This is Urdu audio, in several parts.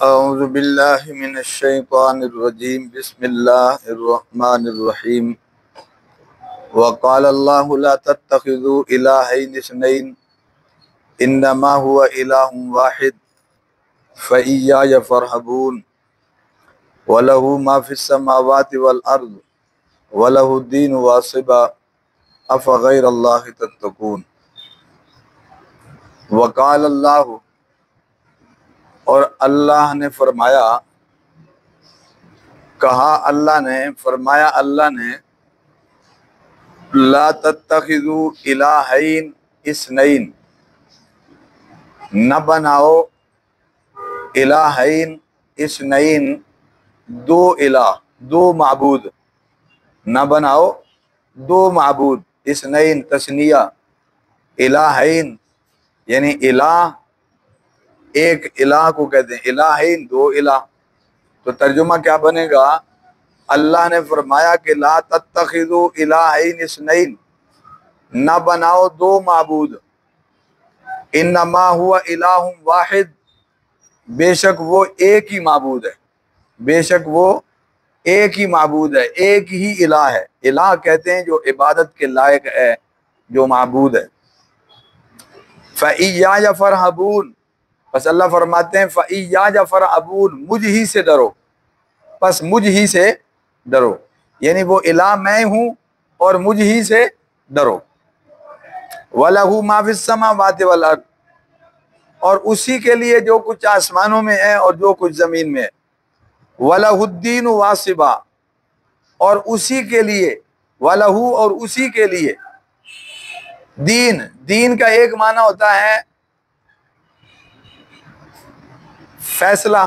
اعوذ باللہ من الشیطان الرجیم بسم اللہ الرحمن الرحیم وقال اللہ لا تتخذوا الہین اثنین انما هو الہ واحد فإیای فارہبون وَلَهُ مَا فِي السَّمَاوَاتِ وَالْأَرْضِ وَلَهُ الدِّينُ وَاصِبًا أَفَغَيْرَ اللَّهِ تَتَّقُونَ۔ وقال اللہ، اور اللہ نے فرمایا، کہا اللہ نے، فرمایا اللہ نے، لا تتخذوا الہین اثنین، نہ بناؤ الہین اثنین، دو الہ، دو معبود، نہ بناؤ دو معبود، اثنین تثنیہ، الہین یعنی الہ، ایک الہ کو کہتے ہیں الہین، دو الہ۔ تو ترجمہ کیا بنے گا؟ اللہ نے فرمایا کہ لا تتخذوا الہین اثنین، نہ بناؤ دو معبود، انما ہوا الہ واحد، بے شک وہ ایک ہی معبود ہے، بے شک وہ ایک ہی معبود ہے، ایک ہی الہ ہے۔ الہ کہتے ہیں جو عبادت کے لائق ہے، جو معبود ہے۔ فَإِيَّايَ فَارْهَبُونَ، بس اللہ فرماتے ہیں فَإِيَّايَ فَارْهَبُونَ، مجھ ہی سے ڈرو، بس مجھ ہی سے ڈرو، یعنی وہ الہ میں ہوں اور مجھ ہی سے ڈرو۔ وَلَهُ مَا فِي السَّمَاوَاتِ وَالْأَرْضِ، اور اسی کے لیے جو کچھ آسمانوں میں ہے اور جو کچھ زمین میں ہے۔ وَلَهُ الدِّينُ وَاصِبًا، اور اسی کے لیے، وَلَهُ اور اسی کے لیے، دین، دین کا ایک معنی ہوتا ہے فیصلہ،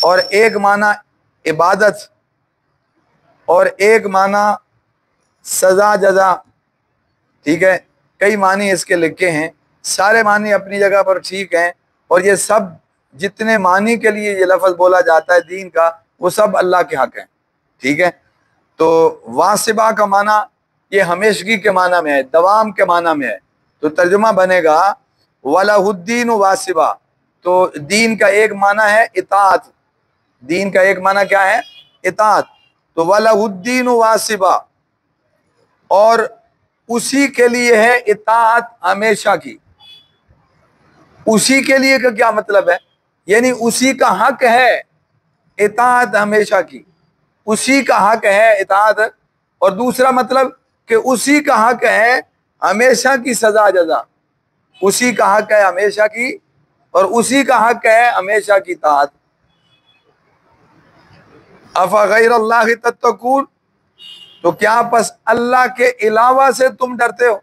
اور ایک معنی عبادت، اور ایک معنی سزا جزا، ٹھیک ہے؟ کئی معنی اس کے لکھے ہیں، سارے معنی اپنی جگہ پر ٹھیک ہیں، اور یہ سب جتنے معنی کے لیے یہ لفظ بولا جاتا ہے دین کا، وہ سب اللہ کے حق ہیں، ٹھیک ہے؟ تو واصبہ کا معنی یہ ہمیشگی کے معنی میں ہے، دوام کے معنی میں ہے، تو ترجمہ بنے گا وَلَهُ الدِّينُ وَاصِبًا، تو دین کا ایک معنی ہے اطاعت، دین کا ایک معنی کیا ہے؟ اطاعت، تو وَلَهُ الدِّينُ وَاصِبًا، اور اسی کے لیے ہے اطاعت ہمیشہ کی۔ اسی کے لیے کا کیا مطلب ہے؟ یعنی اسی کا حق ہے اطاعت ہمیشہ کی، اسی کا حق ہے اطاعت، اور دوسرا مطلب کہ اسی کا حق ہے ہمیشہ کی سزا جزا، اسی کا حق ہے ہمیشہ کی، اور اسی کا حق ہے ہمیشہ کی اطاعت۔ افغیر اللہ تتقون، تو کیا پس اللہ کے علاوہ سے تم ڈرتے ہو؟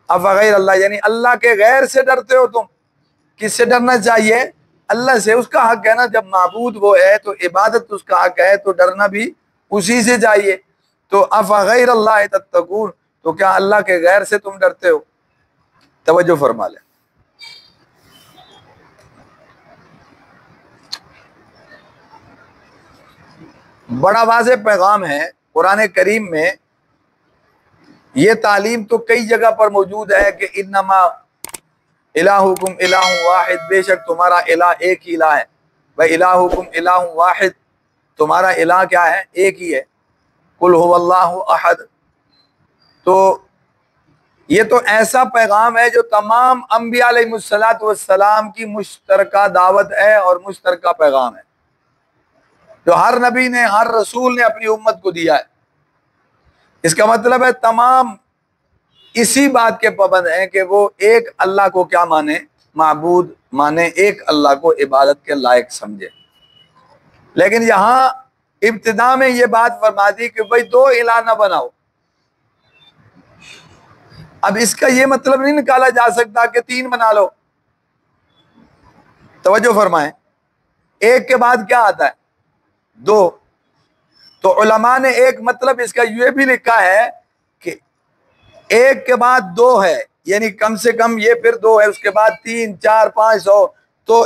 افغیر اللہ یعنی اللہ کے غیر سے ڈرتے ہو تم؟ کس سے ڈرنا چاہیے؟ اللہ سے، اس کا حق ہے نا، جب معبود وہ ہے تو عبادت اس کا حق ہے، تو ڈرنا بھی اسی سے چاہیے۔ تو افغیر اللہ تتقون، تو کیا اللہ کے غیر سے تم ڈرتے ہو؟ توجہ فرما لیں۔ بڑا واضح پیغام ہے قرآن کریم میں، یہ تعلیم تو کئی جگہ پر موجود ہے کہ انما الہکم الہ واحد، بے شک تمہارا الہ ایک ہی الہ ہے۔ وَإِلَٰهُكُمْ الہ واحد، تمہارا الہ کیا ہے؟ ایک ہی ہے۔ قُلْ هُوَ اللَّهُ احد، تو یہ تو ایسا پیغام ہے جو تمام انبیاء علیہ السلام کی مشترکہ دعوت ہے اور مشترکہ پیغام ہے، جو ہر نبی نے، ہر رسول نے اپنی امت کو دیا ہے۔ اس کا مطلب ہے تمام اسی بات کے پابند ہیں کہ وہ ایک اللہ کو کیا مانے؟ معبود مانے، ایک اللہ کو عبادت کے لائق سمجھے۔ لیکن یہاں ابتدا میں یہ بات فرما دی کہ بھئی دو الہ نہ بناؤ۔ اب اس کا یہ مطلب نہیں نکالا جا سکتا کہ تین بنا لو۔ توجہ فرمائیں، ایک کے بعد کیا آتا ہے؟ دو۔ تو علماء نے ایک مطلب اس کا یہ بھی لکھا ہے کہ ایک کے بعد دو ہے، یعنی کم سے کم یہ پھر دو ہے، اس کے بعد تین، چار، پانچ، سو، تو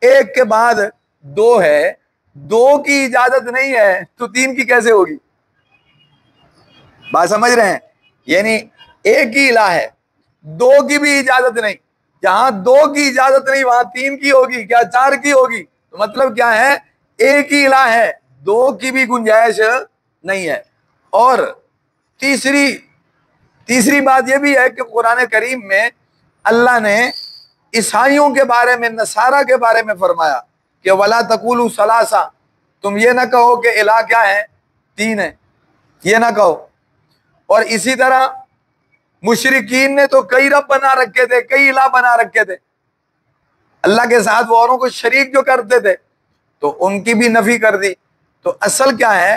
ایک کے بعد دو ہے، دو کی اجازت نہیں ہے تو تین کی کیسے ہوگی؟ بات سمجھ رہے ہیں؟ یعنی ایک ہی الہ ہے، دو کی بھی اجازت نہیں، جہاں 2 کی اجازت نہیں وہاں 3 کی ہوگی، کیا 4 کی ہوگی؟ تو مطلب کیا ہے؟ ایک ہی الہ ہے، 2 کی بھی گنجائش نہیں ہے۔ اور تیسری بات یہ بھی ہے کہ قرآن کریم میں اللہ نے عیسائیوں کے بارے میں، نصارہ کے بارے میں فرمایا کہ وَلَا تَقُولُوا ثَلَاثَةٌ، تم یہ نہ کہو کہ الہ کیا ہے؟ 3 ہے، یہ نہ کہو۔ اور اسی طرح مشرکین نے تو کئی رب بنا رکھے تھے، کئی الہ بنا رکھے تھے، اللہ کے ساتھ وہ اوروں کو شریک جو کرتے تھے، تو ان کی بھی نفی کر دی۔ تو اصل کیا ہے؟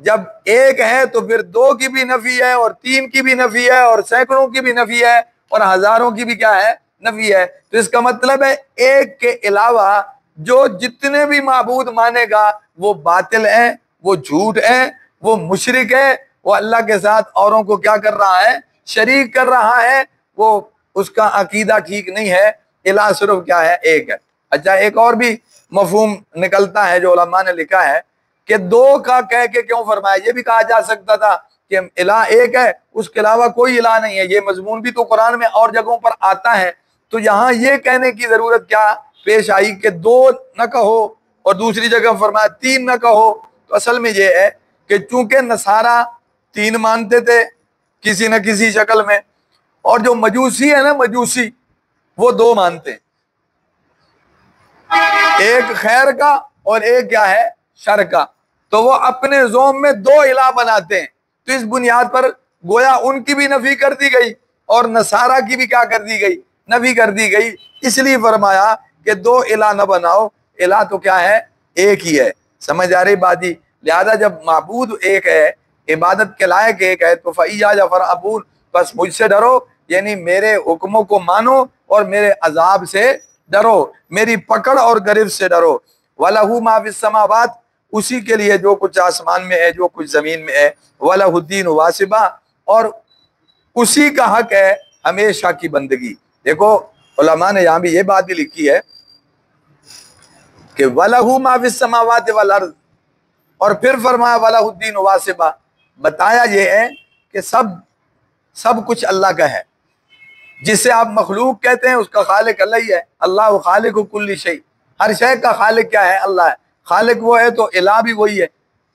جب ایک ہے تو پھر 2 کی بھی نفی ہے، اور 3 کی بھی نفی ہے، اور سینکڑوں کی بھی نفی ہے، اور ہزاروں کی بھی کیا ہے؟ نفی ہے۔ تو اس کا مطلب ہے ایک کے علاوہ جو جتنے بھی معبود مانے گا وہ باطل ہے، وہ جھوٹ ہے، وہ مشرک ہے، وہ اللہ کے ساتھ اوروں کو کیا کر رہا ہے؟ شریک کر رہا ہے، وہ اس کا عقیدہ ٹھیک نہیں ہے۔ الہ صرف کیا ہے؟ ایک ہے۔ اچھا، ایک اور بھی مفہوم نکلتا ہے جو علماء نے لکھا ہے کہ 2 کا کہہ کے کیوں فرمایا؟ یہ بھی کہا جا سکتا تھا کہ الہ ایک ہے، اس کے علاوہ کوئی الہ نہیں ہے، یہ مضمون بھی تو قرآن میں اور جگہوں پر آتا ہے، تو یہاں یہ کہنے کی ضرورت کیا پیش آئی کہ 2 نہ کہو، اور دوسری جگہ فرمایا 3 نہ کہو؟ تو اصل میں یہ ہے کہ چونکہ نصارہ 3 مانتے تھے کسی نہ کسی شکل میں، اور جو مجوسی ہے نا، مجوسی، وہ 2 مانتے ہیں، ایک خیر کا اور ایک کیا ہے؟ شر کا۔ تو وہ اپنے زوم میں 2 الہ بناتے ہیں، تو اس بنیاد پر گویا ان کی بھی نفی کر دی گئی اور نصارہ کی بھی کیا کر دی گئی؟ نفی کر دی گئی۔ اس لیے فرمایا کہ 2 الہ نہ بناؤ، الہ تو کیا ہے؟ ایک ہی ہے۔ سمجھ آ رہی بات جی؟ لہذا جب معبود ایک ہے، عبادت کے لائق ایک ہے، تو فَإِيَّايَ فَارْهَبُونِ، بس مجھ سے ڈرو، یعنی میرے حکموں کو مانو اور میرے عذاب سے ڈرو، میری پکڑ اور گرفت سے ڈرو۔ وَلَهُ مَا فِي السَّمَاوَاتِ، اسی کے لیے جو کچھ آسمان میں ہے، جو کچھ زمین میں ہے، وَلَهُ الدِّينُ وَاسِبًا، اور اسی کا حق ہے ہمیشہ کی بندگی۔ دیکھو علماء نے یہاں بھی یہ بات بھی لکھی ہے کہ وَلَهُ مَا فِي السَّمَاوَاتِ وَالْأَرْضِ، اور پھر فرمایا وَلَهُ الدِّينُ وَاسِبًا، بتایا یہ ہے کہ سب کچھ اللہ کا ہے۔ جسے آپ مخلوق کہتے ہیں اس کا خالق اللہ ہی ہے، اللہ خالق کل شیء، ہر شے کا خالق کیا ہے؟ اللہ ہے۔ خالق وہ ہے تو الہ بھی وہی ہے،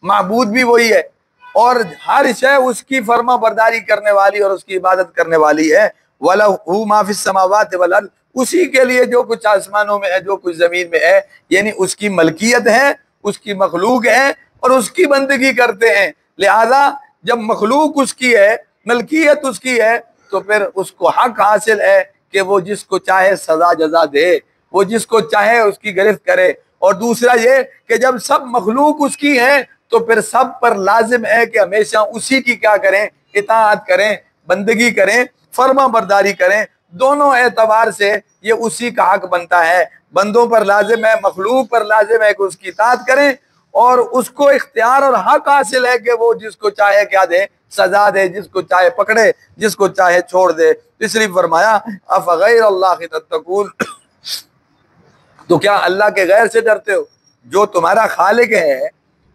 معبود بھی وہی ہے، اور ہر شے اس کی فرما برداری کرنے والی اور اس کی عبادت کرنے والی ہے۔ وَلَهُ مَا فِي السَّمَاوَاتِ وَالْأَرْضِ، اسی کے لیے جو کچھ آسمانوں میں ہے، جو کچھ زمین میں ہے، یعنی اس کی ملکیت ہے، اس کی مخلوق ہے، اور اس کی بندگی کرتے ہیں۔ لہذا جب مخلوق اس کی ہے، ملکیت اس کی ہے، تو پھر اس کو حق حاصل ہے کہ وہ جس کو چاہے سزا جزا دے، وہ جس کو چاہے اس کی گرفت کرے۔ اور دوسرا یہ کہ جب سب مخلوق اس کی ہیں تو پھر سب پر لازم ہے کہ ہمیشہ اسی کی کیا کریں؟ اطاعت کریں، بندگی کریں، فرما برداری کریں۔ دونوں اعتبار سے یہ اسی کا حق بنتا ہے، بندوں پر لازم ہے، مخلوق پر لازم ہے کہ اس کی اطاعت کریں، اور اس کو اختیار اور حق حاصل ہے کہ وہ جس کو چاہے کیا دے؟ سزا دے، جس کو چاہے پکڑے، جس کو چاہے چھوڑ دے۔ اس لیے فرمایا افغیر اللہ تتقون، تو کیا اللہ کے غیر سے ڈرتے ہو؟ جو تمہارا خالق ہے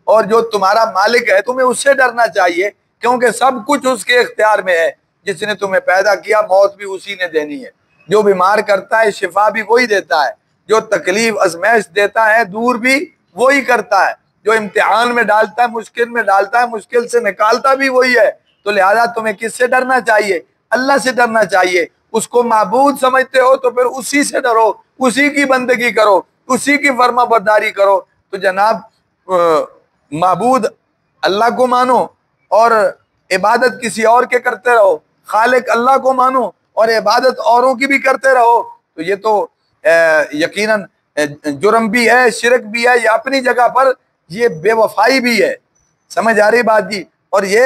اور جو تمہارا مالک ہے، تمہیں اس سے ڈرنا چاہیے، کیونکہ سب کچھ اس کے اختیار میں ہے۔ جس نے تمہیں پیدا کیا، موت بھی اسی نے دینی ہے، جو بیمار کرتا ہے شفا بھی وہی دیتا ہے، جو تکلیف ازمائش دیتا ہے دور بھی وہی کرتا ہے، جو امتحان میں ڈالتا ہے، مشکل میں ڈالتا ہے، مشکل سے نکالتا بھی وہی ہے۔ تو لہذا تمہیں کس سے ڈرنا چاہیے؟ اللہ سے ڈرنا چاہیے۔ اس کو معبود سمجھتے ہو تو پھر اسی سے ڈرو، اسی کی بندگی کرو، اسی کی فرما برداری کرو۔ تو جناب معبود اللہ کو مانو اور عبادت کسی اور کے کرتے رہو، خالق اللہ کو مانو اور عبادت اوروں کی بھی کرتے رہو، تو یہ تو یقیناً جرم بھی ہے، شرک بھی ہے، یہ اپنی جگہ پر یہ بے وفائی بھی ہے۔ سمجھ آ رہی بات جی؟ اور یہ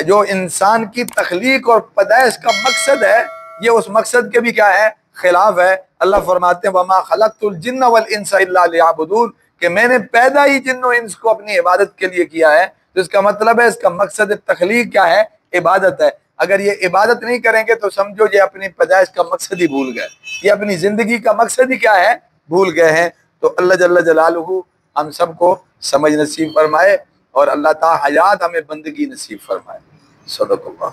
جو انسان کی تخلیق اور پیدائش کا مقصد ہے، یہ اس مقصد کے بھی کیا ہے؟ خلاف ہے۔ اللہ فرماتے ہیں وَمَا خَلَقْتُ الْجِنَّ وَالْإِنسَ إِلَّا لِيَعْبُدُونَ، کہ میں نے پیدا ہی جن و انس کو اپنی عبادت کے لیے کیا ہے۔ تو اس کا مطلب ہے اس کا مقصد تخلیق کیا ہے؟ عبادت ہے۔ اگر یہ عبادت نہیں کریں گے تو سمجھو یہ اپنی پیدائش کا مقصد ہی بھول گئے، یہ اپنی زندگی کا مقصد ہی کیا ہے؟ بھول گئے ہیں۔ تو اللہ جل جلالہ ہم سب کو سمجھ نصیب فرمائے، اور اللہ تعالی حیات ہمیں بندگی نصیب فرمائے۔ صدق اللہ۔